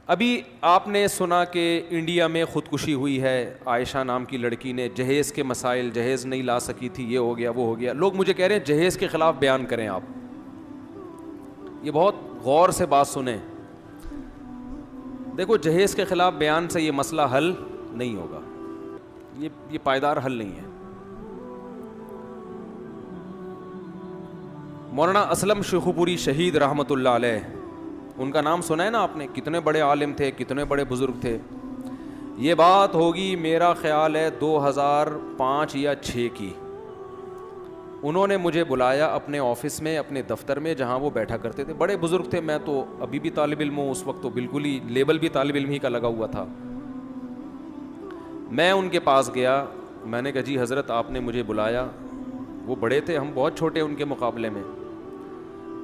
ابھی آپ نے سنا کہ انڈیا میں خودکشی ہوئی ہے، عائشہ نام کی لڑکی نے، جہیز کے مسائل، جہیز نہیں لا سکی تھی، یہ ہو گیا وہ ہو گیا. لوگ مجھے کہہ رہے ہیں جہیز کے خلاف بیان کریں آپ. یہ بہت غور سے بات سنیں. دیکھو جہیز کے خلاف بیان سے یہ مسئلہ حل نہیں ہوگا، یہ پائیدار حل نہیں ہے. مولانا اسلم شیخو پوری شہید رحمۃ اللہ علیہ، ان کا نام سنا ہے نا آپ نے، کتنے بڑے عالم تھے، کتنے بڑے بزرگ تھے. یہ بات ہوگی میرا خیال ہے 2005 یا 6 کی. انہوں نے مجھے بلایا اپنے آفس میں، اپنے دفتر میں جہاں وہ بیٹھا کرتے تھے. بڑے بزرگ تھے، میں تو ابھی بھی طالب علم ہوں، اس وقت تو بالکل ہی لیبل بھی طالب علم ہی کا لگا ہوا تھا. میں ان کے پاس گیا، میں نے کہا جی حضرت آپ نے مجھے بلایا. وہ بڑے تھے، ہم بہت چھوٹے ان کے مقابلے میں.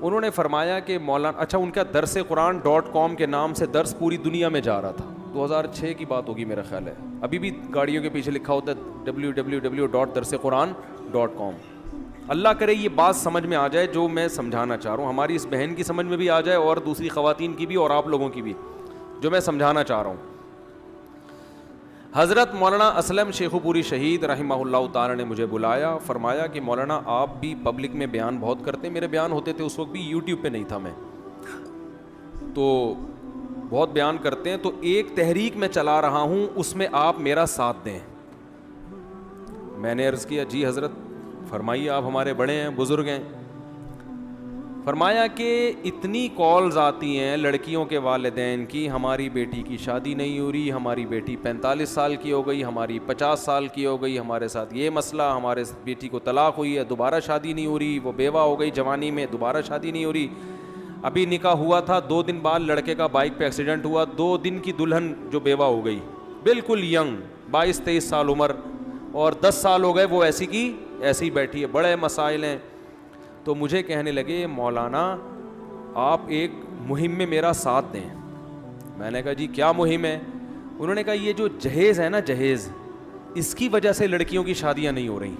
انہوں نے فرمایا کہ مولانا، اچھا ان کا درس قرآن .com کے نام سے درس پوری دنیا میں جا رہا تھا. 2006 کی بات ہوگی میرا خیال ہے. ابھی بھی گاڑیوں کے پیچھے لکھا ہوتا ہے www.darsequran.com. اللہ کرے یہ بات سمجھ میں آ جائے جو میں سمجھانا چاہ رہا ہوں، ہماری اس بہن کی سمجھ میں بھی آ جائے اور دوسری خواتین کی بھی اور آپ لوگوں کی بھی، جو میں سمجھانا چاہ رہا ہوں. حضرت مولانا اسلم شیخو پوری شہید رحمہ اللہ تعالی نے مجھے بلایا، فرمایا کہ مولانا آپ بھی پبلک میں بیان بہت کرتے ہیں. میرے بیان ہوتے تھے، اس وقت بھی یوٹیوب پہ نہیں تھا میں، تو بہت بیان کرتے ہیں، تو ایک تحریک میں چلا رہا ہوں، اس میں آپ میرا ساتھ دیں. میں نے عرض کیا جی حضرت فرمائیے، آپ ہمارے بڑے ہیں، بزرگ ہیں. فرمایا کہ اتنی کالز آتی ہیں لڑکیوں کے والدین کی، ہماری بیٹی کی شادی نہیں ہو رہی، ہماری بیٹی 45 سال کی ہو گئی، ہماری 50 سال کی ہو گئی، ہمارے ساتھ یہ مسئلہ، ہمارے بیٹی کو طلاق ہوئی ہے، دوبارہ شادی نہیں ہو رہی، وہ بیوہ ہو گئی جوانی میں، دوبارہ شادی نہیں ہو رہی. ابھی نکاح ہوا تھا، 2 دن بعد لڑکے کا بائک پہ ایکسیڈنٹ ہوا، 2 دن کی دلہن جو بیوہ ہو گئی، بالکل ینگ، 22-23 سال عمر، اور 10 سال ہو گئے وہ ایسی کی ایسی بیٹھی ہے. بڑے مسائل ہیں. تو مجھے کہنے لگے مولانا آپ ایک مہم میں میرا ساتھ دیں. میں نے کہا جی کیا مہم ہے؟ انہوں نے کہا یہ جو جہیز ہے نا، جہیز، اس کی وجہ سے لڑکیوں کی شادیاں نہیں ہو رہی،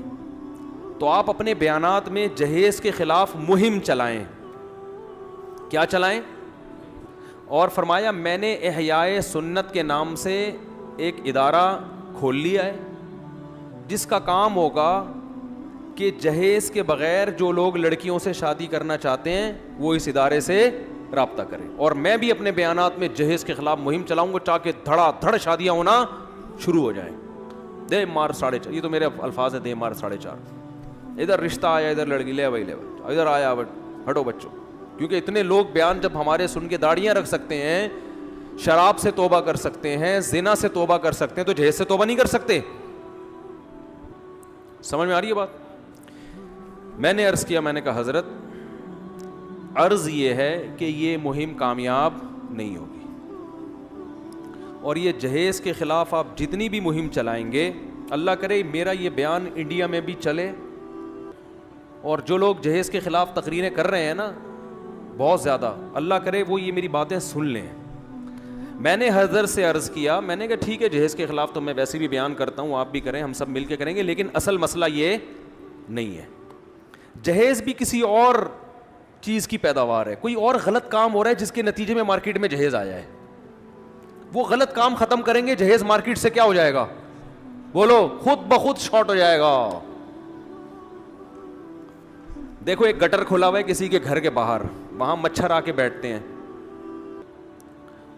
تو آپ اپنے بیانات میں جہیز کے خلاف مہم چلائیں. کیا چلائیں؟ اور فرمایا میں نے احیاء سنت کے نام سے ایک ادارہ کھول لیا ہے جس کا کام ہوگا کہ جہیز کے بغیر جو لوگ لڑکیوں سے شادی کرنا چاہتے ہیں وہ اس ادارے سے رابطہ کریں. اور میں بھی اپنے بیانات میں جہیز کے خلاف مہم چلاؤں گا تاکہ دھڑا دھڑ شادیاں ہونا شروع ہو جائیں. دے مار 4.5، یہ تو میرے الفاظ ہیں، دے مار 4.5. ادھر رشتہ آیا، ادھر لڑکی، لے بھائی لے بھائی، ادھر آیا ہٹو بچوں. کیونکہ اتنے لوگ بیان جب ہمارے سن کے داڑیاں رکھ سکتے ہیں، شراب سے توبہ کر سکتے ہیں، زنا سے توبہ کر سکتے ہیں، تو جہیز سے توبہ نہیں کر سکتے؟ سمجھ میں آ رہی ہے بات؟ میں نے عرض کیا، میں نے کہا حضرت عرض یہ ہے کہ یہ مہم کامیاب نہیں ہوگی، اور یہ جہیز کے خلاف آپ جتنی بھی مہم چلائیں گے، اللہ کرے میرا یہ بیان انڈیا میں بھی چلے، اور جو لوگ جہیز کے خلاف تقریریں کر رہے ہیں نا بہت زیادہ، اللہ کرے وہ یہ میری باتیں سن لیں. میں نے حضرت سے عرض کیا، میں نے کہا ٹھیک ہے جہیز کے خلاف تو میں ویسے بھی بیان کرتا ہوں، آپ بھی کریں، ہم سب مل کے کریں گے، لیکن اصل مسئلہ یہ نہیں ہے. جہیز بھی کسی اور چیز کی پیداوار ہے، کوئی اور غلط کام ہو رہا ہے جس کے نتیجے میں مارکیٹ میں جہیز آیا ہے. وہ غلط کام ختم کریں گے، جہیز مارکیٹ سے کیا ہو جائے گا؟ بولو، خود بخود شارٹ ہو جائے گا. دیکھو ایک گٹر کھلا ہوا ہے کسی کے گھر کے باہر، وہاں مچھر آ کے بیٹھتے ہیں،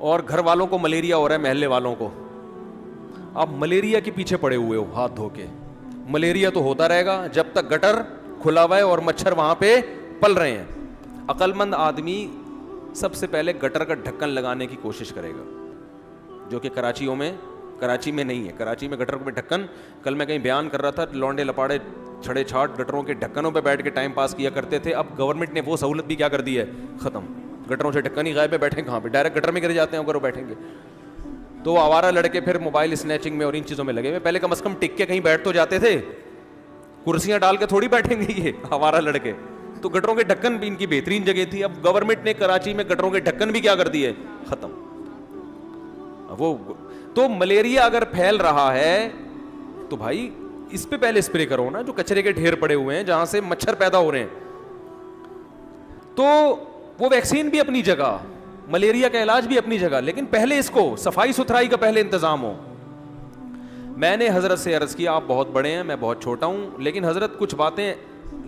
اور گھر والوں کو ملیریا ہو رہا ہے، محلے والوں کو. آپ ملیریا کے پیچھے پڑے ہوئے ہو ہاتھ دھو کے. ملیریا تو ہوتا رہے گا جب تک گٹر کھلا ہوا ہے اور مچھر وہاں پہ پل رہے ہیں. عقل مند آدمی سب سے پہلے گٹر کا ڈھکن لگانے کی کوشش کرے گا، جو کہ کراچی میں نہیں ہے. کراچی میں گٹر پہ ڈھکن، کل میں کہیں بیان کر رہا تھا، لونڈے لپاڑے چھڑے چھاٹ گٹروں کے ڈھکنوں پہ بیٹھ کے ٹائم پاس کیا کرتے تھے. اب گورنمنٹ نے وہ سہولت بھی کیا کر دی ہے، ختم. گٹروں سے ڈھکن ہی غائب ہے، بیٹھیں کہاں پہ، ڈائریکٹ گٹر میں گر جاتے ہیں اگر وہ بیٹھیں گے. تو آوارہ لڑکے پھر موبائل اسنیچنگ میں اور ان چیزوں میں لگے ہوئے. پہلے کم از کم ٹک کے کہیں بیٹھ تو جاتے تھے، کرسیاں ڈال کے تھوڑی بیٹھیں گے یہ آوارہ لڑکے. تو گٹروں کے ڈھکن بھی ان کی بہترین جگہ تھی. اب گورنمنٹ نے کراچی میں گٹروں کے ڈھکن بھی کیا کر دیے، ختم. وہ تو ملیریا اگر پھیل رہا ہے تو بھائی اس پہ پہلے اسپرے کرو نا، جو کچرے کے ڈھیر پڑے ہوئے ہیں جہاں سے مچھر پیدا ہو رہے ہیں. تو وہ ویکسین بھی اپنی جگہ، ملیریا کا علاج بھی اپنی جگہ, لیکن پہلے اس کو صفائی ستھرائی کا پہلے انتظام ہو. میں نے حضرت سے عرض کیا آپ بہت بڑے ہیں, میں بہت چھوٹا ہوں, لیکن حضرت کچھ باتیں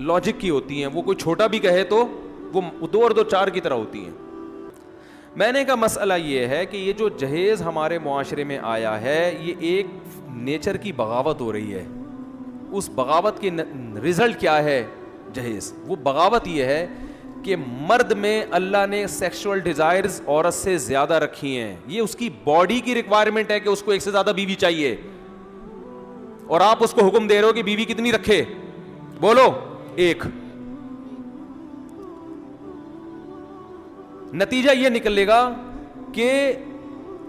لاجک کی ہوتی ہیں, وہ کوئی چھوٹا بھی کہے تو وہ 2 اور 2 4 کی طرح ہوتی ہیں. میں نے کہا مسئلہ یہ ہے کہ یہ جو جہیز ہمارے معاشرے میں آیا ہے یہ ایک نیچر کی بغاوت ہو رہی ہے. اس بغاوت کی رزلٹ کیا ہے جہیز؟ وہ بغاوت یہ ہے کہ مرد میں اللہ نے سیکشول ڈیزائرز عورت سے زیادہ رکھی ہیں. یہ اس کی باڈی کی ریکوائرمنٹ ہے کہ اس کو ایک سے زیادہ بیوی چاہیے, اور آپ اس کو حکم دے رہے ہو کہ بیوی کتنی رکھے؟ بولو, 1. نتیجہ یہ نکلے گا کہ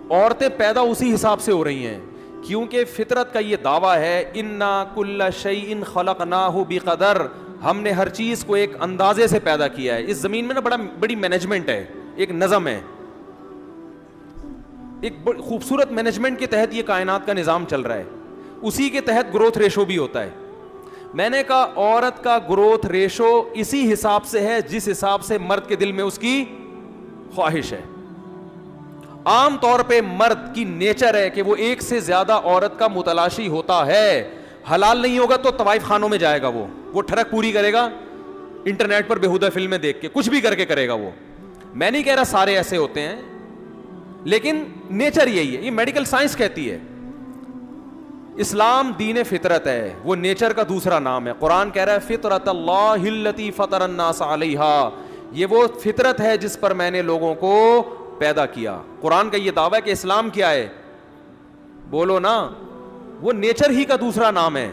عورتیں پیدا اسی حساب سے ہو رہی ہیں, کیونکہ فطرت کا یہ دعویٰ ہے انا کل شیء خلقناہ بقدر, ہم نے ہر چیز کو ایک اندازے سے پیدا کیا ہے. اس زمین میں نا بڑی مینجمنٹ ہے, ایک نظم ہے, ایک خوبصورت مینجمنٹ کے تحت یہ کائنات کا نظام چل رہا ہے. اسی کے تحت گروتھ ریشو بھی ہوتا ہے. میں نے کہا عورت کا گروتھ ریشو اسی حساب سے ہے جس حساب سے مرد کے دل میں اس کی خواہش ہے. عام طور پہ مرد کی نیچر ہے کہ وہ ایک سے زیادہ عورت کا متلاشی ہوتا ہے. حلال نہیں ہوگا تو طوائف خانوں میں جائے گا, وہ ٹھڑک پوری کرے گا, انٹرنیٹ پر بےہودہ فلمیں دیکھ کے کچھ بھی کر کے کرے گا. وہ میں نہیں کہہ رہا سارے ایسے ہوتے ہیں, لیکن نیچر یہی ہے, یہ میڈیکل سائنس کہتی ہے. اسلام دین فطرت ہے, وہ نیچر کا دوسرا نام ہے. قرآن کہہ رہا ہے فطرت اللہ التی فطر الناس علیہا, یہ وہ فطرت ہے جس پر میں نے لوگوں کو پیدا کیا. قرآن کا یہ دعویٰ ہے کہ اسلام کیا ہے؟ بولو نا, وہ نیچر ہی کا دوسرا نام ہے.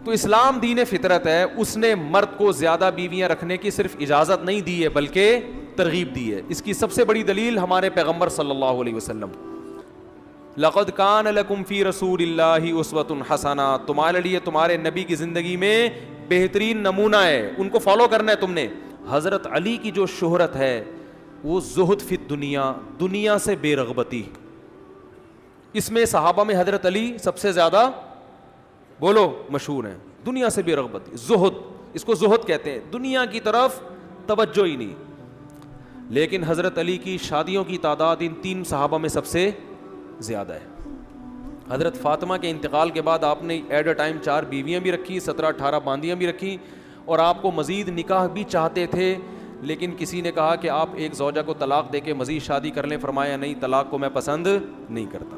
تو اسلام دین فطرت ہے, اس نے مرد کو زیادہ بیویاں رکھنے کی صرف اجازت نہیں دی ہے بلکہ ترغیب دی ہے. اس کی سب سے بڑی دلیل ہمارے پیغمبر صلی اللہ علیہ وسلم, لقد کان لکم فی رسول اللہ اسوۃ حسنہ, تمہارے لیے تمہارے نبی کی زندگی میں بہترین نمونہ ہے, ان کو فالو کرنا ہے تم نے. حضرت علی کی جو شہرت ہے وہ زہد فی الدنیا, دنیا سے بے رغبتی. اس میں صحابہ میں حضرت علی سب سے زیادہ بولو مشہور ہیں. دنیا سے بے رغبتی, زہد, اس کو زہد کہتے ہیں, دنیا کی طرف توجہ ہی نہیں. لیکن حضرت علی کی شادیوں کی تعداد ان 3 صحابہ میں سب سے زیادہ ہے. حضرت فاطمہ کے انتقال کے بعد آپ نے ایٹ اے ٹائم 4 بیویاں بھی رکھی, 17-18 باندیاں بھی رکھی, اور آپ کو مزید نکاح بھی چاہتے تھے, لیکن کسی نے کہا کہ آپ ایک زوجہ کو طلاق دے کے مزید شادی کر لیں. فرمایا نہیں, طلاق کو میں پسند نہیں کرتا.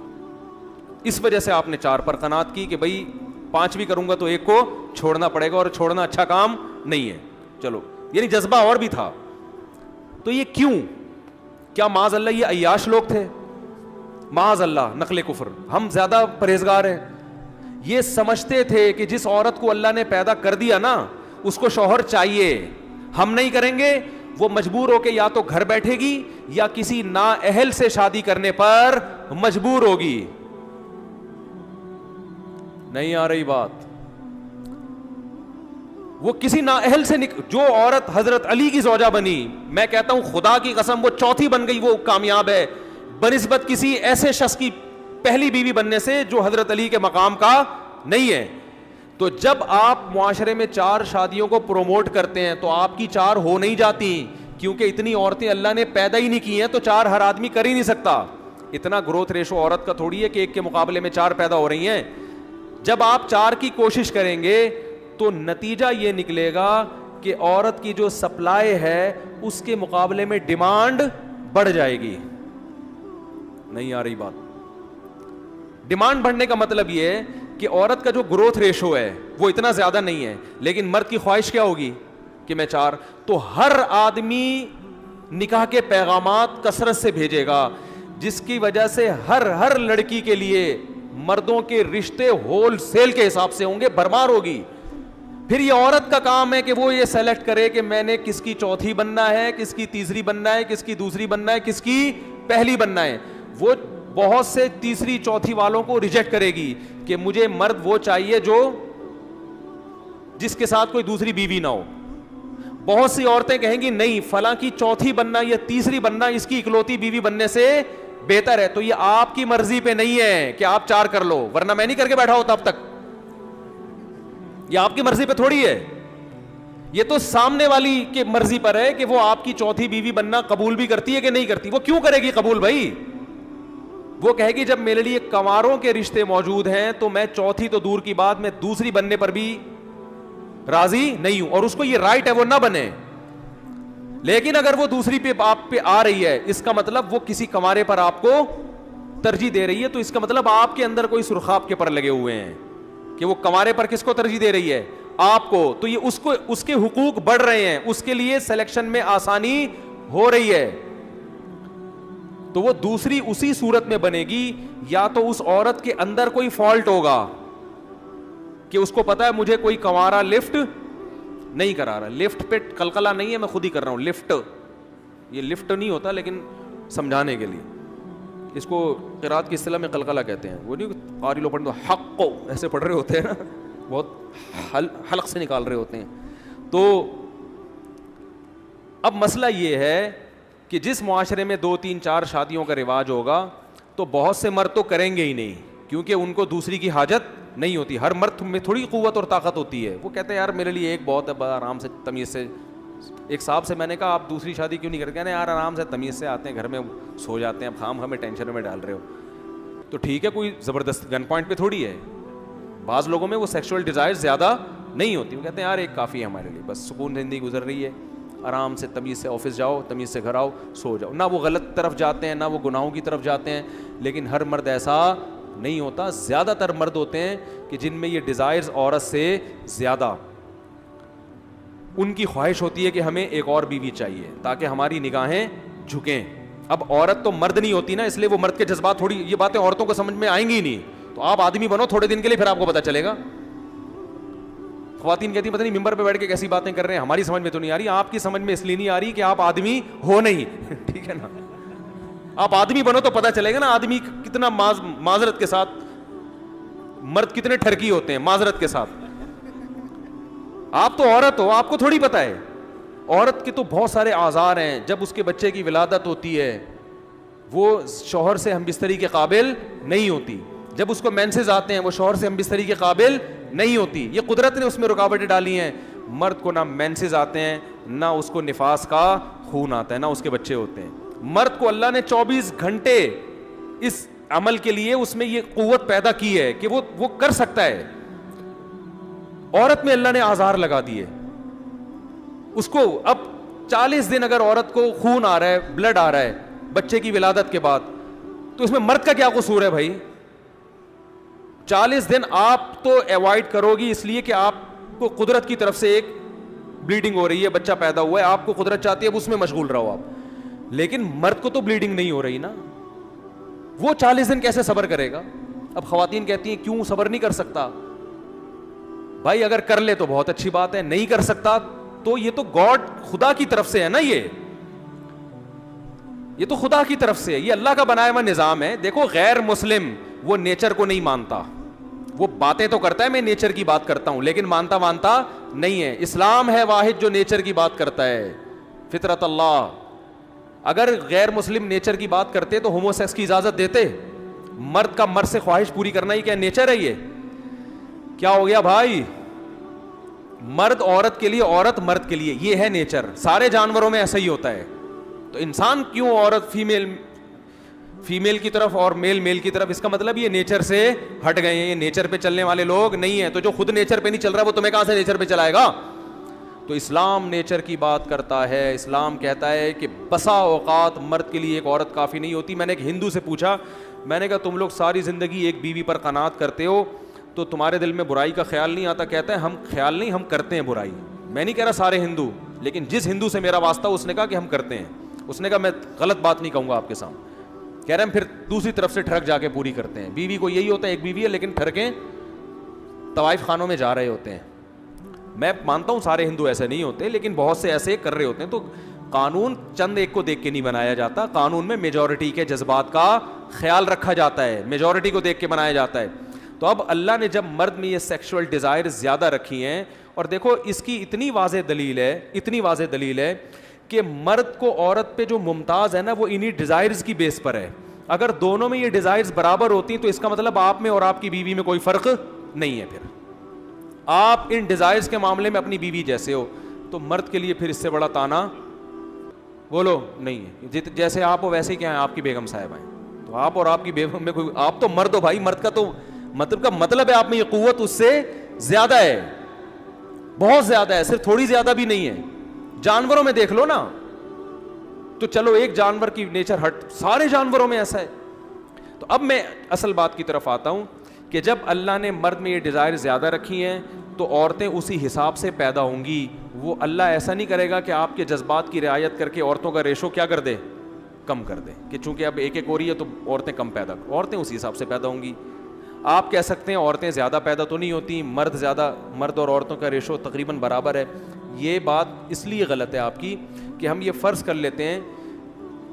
اس وجہ سے آپ نے 4 پر قناعت کی کہ بھائی 5 بھی کروں گا تو ایک کو چھوڑنا پڑے گا, اور چھوڑنا اچھا کام نہیں ہے. چلو, یعنی جذبہ اور بھی تھا. تو یہ کیوں؟ کیا معاذ اللہ یہ عیاش لوگ تھے؟ معاذ اللہ, نقل کفر, ہم زیادہ پرہیزگار ہیں. یہ سمجھتے تھے کہ جس عورت کو اللہ نے پیدا کر دیا نا اس کو شوہر چاہیے, ہم نہیں کریں گے, وہ مجبور ہو کے یا تو گھر بیٹھے گی یا کسی نااہل سے شادی کرنے پر مجبور ہوگی. نہیں آ رہی بات؟ وہ کسی نااہل سے جو عورت حضرت علی کی زوجہ بنی, میں کہتا ہوں خدا کی قسم وہ چوتھی بن گئی, وہ کامیاب ہے بنسبت کسی ایسے شخص کی پہلی بیوی بننے سے جو حضرت علی کے مقام کا نہیں ہے. تو جب آپ معاشرے میں 4 شادیوں کو پروموٹ کرتے ہیں تو آپ کی 4 ہو نہیں جاتی, کیونکہ اتنی عورتیں اللہ نے پیدا ہی نہیں کی ہیں, تو 4 ہر آدمی کر ہی نہیں سکتا. اتنا گروتھ ریشو عورت کا تھوڑی ہے کہ ایک کے مقابلے میں 4 پیدا ہو رہی ہیں. جب آپ 4 کی کوشش کریں گے تو نتیجہ یہ نکلے گا کہ عورت کی جو سپلائی ہے اس کے مقابلے میں ڈیمانڈ بڑھ جائے گی. نہیں آ رہی بات؟ ڈیمانڈ بڑھنے کا مطلب یہ ہے کہ عورت کا جو گروتھ ریشو ہے وہ اتنا زیادہ نہیں ہے, لیکن مرد کی خواہش کیا ہوگی کہ میں 4. تو ہر آدمی نکاح کے پیغامات کثرت سے بھیجے گا, جس کی وجہ سے ہر لڑکی کے لیے مردوں کے رشتے ہول سیل کے حساب سے ہوں گے, بھرمار ہوگی. پھر یہ عورت کا کام ہے کہ وہ یہ سیلیکٹ کرے کہ میں نے کس کی چوتھی بننا ہے, کس کی تیسری بننا ہے, کس کی دوسری بننا ہے, کس کی پہلی بننا ہے. وہ بہت سے تیسری چوتھی والوں کو ریجیکٹ کرے گی کہ مجھے مرد وہ چاہیے جو جس کے ساتھ کوئی دوسری بیوی نہ ہو. بہت سی عورتیں کہیں گی نہیں, فلاں کی چوتھی بننا یا تیسری بننا اس کی اکلوتی بیوی بننے سے بہتر ہے. تو یہ آپ کی مرضی پہ نہیں ہے کہ آپ 4 کر لو, ورنہ میں نہیں کر کے بیٹھا ہوتا اب تک. یہ آپ کی مرضی پہ تھوڑی ہے, یہ تو سامنے والی کے مرضی پر ہے کہ وہ آپ کی چوتھی بیوی بننا قبول بھی کرتی ہے کہ نہیں کرتی. وہ کیوں کرے گی قبول بھائی؟ وہ کہے گی جب میرے لیے کنواروں کے رشتے موجود ہیں تو میں چوتھی تو دور کی بات, میں دوسری بننے پر بھی راضی نہیں ہوں. اور اس کو یہ رائٹ ہے وہ نہ بنے. لیکن اگر وہ دوسری پہ آپ پہ آ رہی ہے, اس کا مطلب وہ کسی کنوارے پر آپ کو ترجیح دے رہی ہے, تو اس کا مطلب آپ کے اندر کوئی سرخاب کے پر لگے ہوئے ہیں کہ وہ کنوارے پر کس کو ترجیح دے رہی ہے؟ آپ کو. تو یہ اس کے حقوق بڑھ رہے ہیں, اس کے لیے سلیکشن میں آسانی ہو رہی ہے. تو وہ دوسری اسی صورت میں بنے گی یا تو اس عورت کے اندر کوئی فالٹ ہوگا کہ اس کو پتا ہے مجھے کوئی کنوارا لفٹ نہیں کرا رہا. لفٹ پہ قلقلہ نہیں ہے, میں خود ہی کر رہا ہوں. لفٹ, یہ لفٹ نہیں ہوتا لیکن سمجھانے کے لیے اس کو قرات کی اصطلاح میں قلقلہ کہتے ہیں. وہ نہیں قاری لوگ پڑھتے حق کو ایسے پڑھ رہے ہوتے ہیں نا, بہت حلق سے نکال رہے ہوتے ہیں. تو اب مسئلہ یہ ہے کہ جس معاشرے میں 2 3 4 شادیوں کا رواج ہوگا تو بہت سے مرد تو کریں گے ہی نہیں, کیونکہ ان کو دوسری کی حاجت نہیں ہوتی. ہر مرد میں تھوڑی قوت اور طاقت ہوتی ہے. وہ کہتے ہیں یار میرے لیے ایک بہت ہے, آرام سے تمیز سے. ایک صاحب سے میں نے کہا آپ دوسری شادی کیوں نہیں کرتے؟ کہتے ہیں یار آرام سے تمیز سے آتے ہیں, گھر میں سو جاتے ہیں, اب خام ہمیں ٹینشن میں ڈال رہے ہو. تو ٹھیک ہے, کوئی زبردست گن پوائنٹ پہ تھوڑی ہے. بعض لوگوں میں وہ سیکشول ڈیزائر زیادہ نہیں ہوتی. وہ کہتے ہیں یار ایک کافی ہے ہمارے لیے, بس سکون زندگی گزر رہی ہے, آرام سے تمیز سے آفس جاؤ, تمیز سے گھر آؤ, سو جاؤ. نہ وہ غلط طرف جاتے ہیں نہ وہ گناہوں کی طرف جاتے ہیں. لیکن ہر مرد ایسا نہیں ہوتا. زیادہ تر مرد ہوتے ہیں کہ جن میں یہ ڈیزائرز عورت سے زیادہ, ان کی خواہش ہوتی ہے کہ ہمیں ایک اور بیوی چاہیے تاکہ ہماری نگاہیں جھکیں. اب عورت تو مرد نہیں ہوتی نا, اس لیے وہ مرد کے جذبات, تھوڑی یہ باتیں عورتوں کو سمجھ میں آئیں گی نہیں. تو آپ آدمی بنو تھوڑے دن کے لیے, پھر آپ کو پتہ چلے گا. خواتین کہتی ہیں پتہ نہیں ممبر پہ بیٹھ کے کیسی باتیں کر رہے ہیں, ہماری سمجھ میں تو نہیں آ رہی. آپ کی سمجھ میں اس لیے نہیں آ رہی کہ آپ آدمی ہو نہیں. ٹھیک ہے نا, آپ آدمی بنو تو پتہ چلے گا نا آدمی کتنا معذرت کے ساتھ, مرد کتنے ٹھرکی ہوتے ہیں معذرت کے ساتھ. آپ تو عورت ہو, آپ کو تھوڑی پتہ ہے. عورت کے تو بہت سارے آزار ہیں. جب اس کے بچے کی ولادت ہوتی ہے وہ شوہر سے ہم بستری کے قابل نہیں ہوتی. جب اس کو مینسز آتے ہیں وہ شوہر سے ہم بستری کے قابل نہیں ہوتی. یہ قدرت نے اس میں رکاوٹیں ڈالی ہیں. مرد کو نہ مینسز آتے ہیں, نہ اس کو نفاس کا خون آتا ہے, نہ اس کے بچے ہوتے ہیں. مرد کو اللہ نے 24 گھنٹے اس عمل کے لیے اس میں یہ قوت پیدا کی ہے کہ وہ کر سکتا ہے. عورت میں اللہ نے آزار لگا دیے اس کو. اب 40 دن اگر عورت کو خون آ رہا ہے, بلڈ آ رہا ہے بچے کی ولادت کے بعد, تو اس میں مرد کا کیا قصور ہے بھائی؟ 40 دن آپ تو ایوائڈ کرو گی اس لیے کہ آپ کو قدرت کی طرف سے ایک بلیڈنگ ہو رہی ہے, بچہ پیدا ہوا ہے, آپ کو قدرت چاہتی ہے اب اس میں مشغول رہو آپ. لیکن مرد کو تو بلیڈنگ نہیں ہو رہی نا, وہ 40 دن کیسے صبر کرے گا؟ اب خواتین کہتی ہیں کیوں صبر نہیں کر سکتا؟ بھائی اگر کر لے تو بہت اچھی بات ہے, نہیں کر سکتا تو یہ تو گاڈ خدا کی طرف سے ہے نا, یہ تو خدا کی طرف سے ہے, یہ اللہ کا بنایا ہوا نظام ہے. دیکھو غیر مسلم وہ نیچر کو نہیں مانتا, وہ باتیں تو کرتا ہے میں نیچر کی بات کرتا ہوں, لیکن مانتا نہیں ہے. اسلام ہے واحد جو نیچر کی بات کرتا ہے, فطرت اللہ. اگر غیر مسلم نیچر کی بات کرتے تو ہومو سیکس کی اجازت دیتے؟ مرد کا مرد سے خواہش پوری کرنا ہی کیا نیچر ہے؟ یہ کیا ہو گیا بھائی؟ مرد عورت کے لیے, عورت مرد کے لیے, یہ ہے نیچر. سارے جانوروں میں ایسا ہی ہوتا ہے. تو انسان کیوں عورت فیمیل کی طرف اور میل کی طرف؟ اس کا مطلب یہ نیچر سے ہٹ گئے ہیں, یہ نیچر پہ چلنے والے لوگ نہیں ہیں. تو جو خود نیچر پہ نہیں چل رہا وہ تمہیں کہاں سے نیچر پہ چلائے گا؟ تو اسلام نیچر کی بات کرتا ہے. اسلام کہتا ہے کہ بسا اوقات مرد کے لیے ایک عورت کافی نہیں ہوتی. میں نے ایک ہندو سے پوچھا, میں نے کہا تم لوگ ساری زندگی ایک بیوی پر قناعت کرتے ہو تو تمہارے دل میں برائی کا خیال نہیں آتا؟ کہتا ہے ہم خیال نہیں, ہم کرتے ہیں برائی. میں نہیں کہہ رہا سارے ہندو, لیکن جس ہندو سے میرا واسطہ اس نے کہا کہ ہم کرتے ہیں. اس نے کہا میں غلط بات نہیں کہوں گا آپ کے سامنے. کہہ رہے ہیں پھر دوسری طرف سے ٹھڑک جا کے پوری کرتے ہیں. بیوی کو یہی ہوتا ہے, ایک بیوی ہے لیکن ٹھڑکیں طوائف خانوں میں جا رہے ہوتے ہیں. میں مانتا ہوں سارے ہندو ایسے نہیں ہوتے, لیکن بہت سے ایسے کر رہے ہوتے ہیں. تو قانون چند ایک کو دیکھ کے نہیں بنایا جاتا, قانون میں میجورٹی کے جذبات کا خیال رکھا جاتا ہے, میجورٹی کو دیکھ کے بنایا جاتا ہے. تو اب اللہ نے جب مرد میں یہ سیکشول ڈیزائر زیادہ رکھی ہیں, اور دیکھو اس کی اتنی واضح دلیل ہے کہ مرد کو عورت پہ جو ممتاز ہے نا وہ انہی ڈیزائرز کی بیس پر ہے. اگر دونوں میں یہ ڈیزائرز برابر ہوتی تو اس کا مطلب آپ میں اور آپ کی بیوی میں کوئی فرق نہیں ہے. پھر آپ ان ڈیزائرز کے معاملے میں اپنی بیوی جیسے ہو. تو مرد کے لیے پھر اس سے بڑا تانا بولو نہیں ہے. جیسے آپ ہو ویسے ہی کیا ہے آپ کی بیگم صاحب ہیں, تو آپ اور آپ کی بیگم میں کوئی, آپ تو مرد ہو بھائی, مرد کا تو مطلب ہے آپ میں یہ قوت اس سے زیادہ ہے, بہت زیادہ ہے, صرف تھوڑی زیادہ بھی نہیں ہے. جانوروں میں دیکھ لو نا, تو چلو ایک جانور کی نیچر ہٹ, سارے جانوروں میں ایسا ہے. تو اب میں اصل بات کی طرف آتا ہوں کہ جب اللہ نے مرد میں یہ ڈیزائر زیادہ رکھی ہیں تو عورتیں اسی حساب سے پیدا ہوں گی. وہ اللہ ایسا نہیں کرے گا کہ آپ کے جذبات کی رعایت کر کے عورتوں کا ریشو کیا کر دے, کم کر دے, کہ چونکہ اب ایک ہو رہی ہے تو عورتیں کم پیدا, عورتیں اسی حساب سے پیدا ہوں گی. آپ کہہ سکتے ہیں عورتیں زیادہ پیدا تو نہیں ہوتی, مرد اور عورتوں کا ریشو تقریباً برابر ہے. یہ بات اس لیے غلط ہے آپ کی کہ ہم یہ فرض کر لیتے ہیں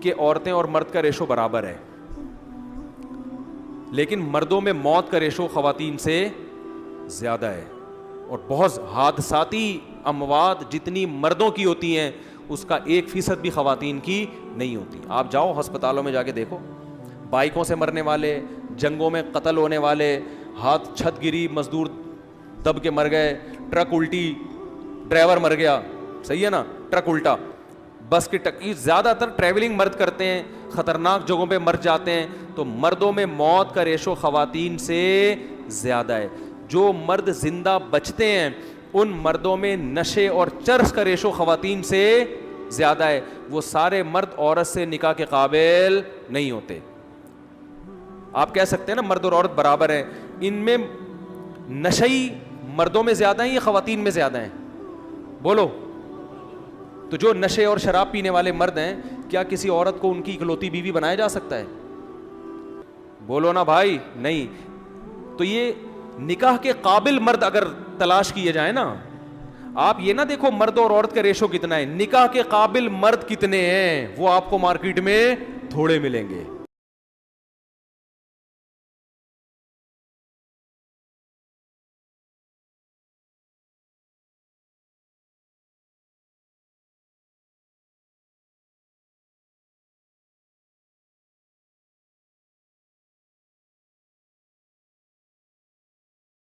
کہ عورتیں اور مرد کا ریشو برابر ہے, لیکن مردوں میں موت کا ریشو خواتین سے زیادہ ہے, اور بہت حادثاتی اموات جتنی مردوں کی ہوتی ہیں اس کا 1% بھی خواتین کی نہیں ہوتی. آپ جاؤ ہسپتالوں میں جا کے دیکھو, بائکوں سے مرنے والے, جنگوں میں قتل ہونے والے, ہاتھ چھت گری, مزدور دب کے مر گئے, ٹرک الٹی, ڈرائیور مر گیا, صحیح ہے نا, ٹرک الٹا, بس کی ٹکر, زیادہ تر ٹریولنگ مرد کرتے ہیں, خطرناک جگہوں پہ مر جاتے ہیں. تو مردوں میں موت کا ریشو خواتین سے زیادہ ہے. جو مرد زندہ بچتے ہیں ان مردوں میں نشے اور چرس کا ریشو خواتین سے زیادہ ہے. وہ سارے مرد عورت سے نکاح کے قابل نہیں ہوتے. آپ کہہ سکتے ہیں نا مرد اور عورت برابر ہیں, ان میں نشئی مردوں میں زیادہ ہیں یا خواتین میں زیادہ ہیں, بولو. تو جو نشے اور شراب پینے والے مرد ہیں, کیا کسی عورت کو ان کی اکلوتی بیوی بنایا جا سکتا ہے, بولو نا بھائی, نہیں. تو یہ نکاح کے قابل مرد اگر تلاش کیے جائیں نا, آپ یہ نہ دیکھو مرد اور عورت کا ریشو کتنا ہے, نکاح کے قابل مرد کتنے ہیں وہ آپ کو مارکیٹ میں تھوڑے ملیں گے.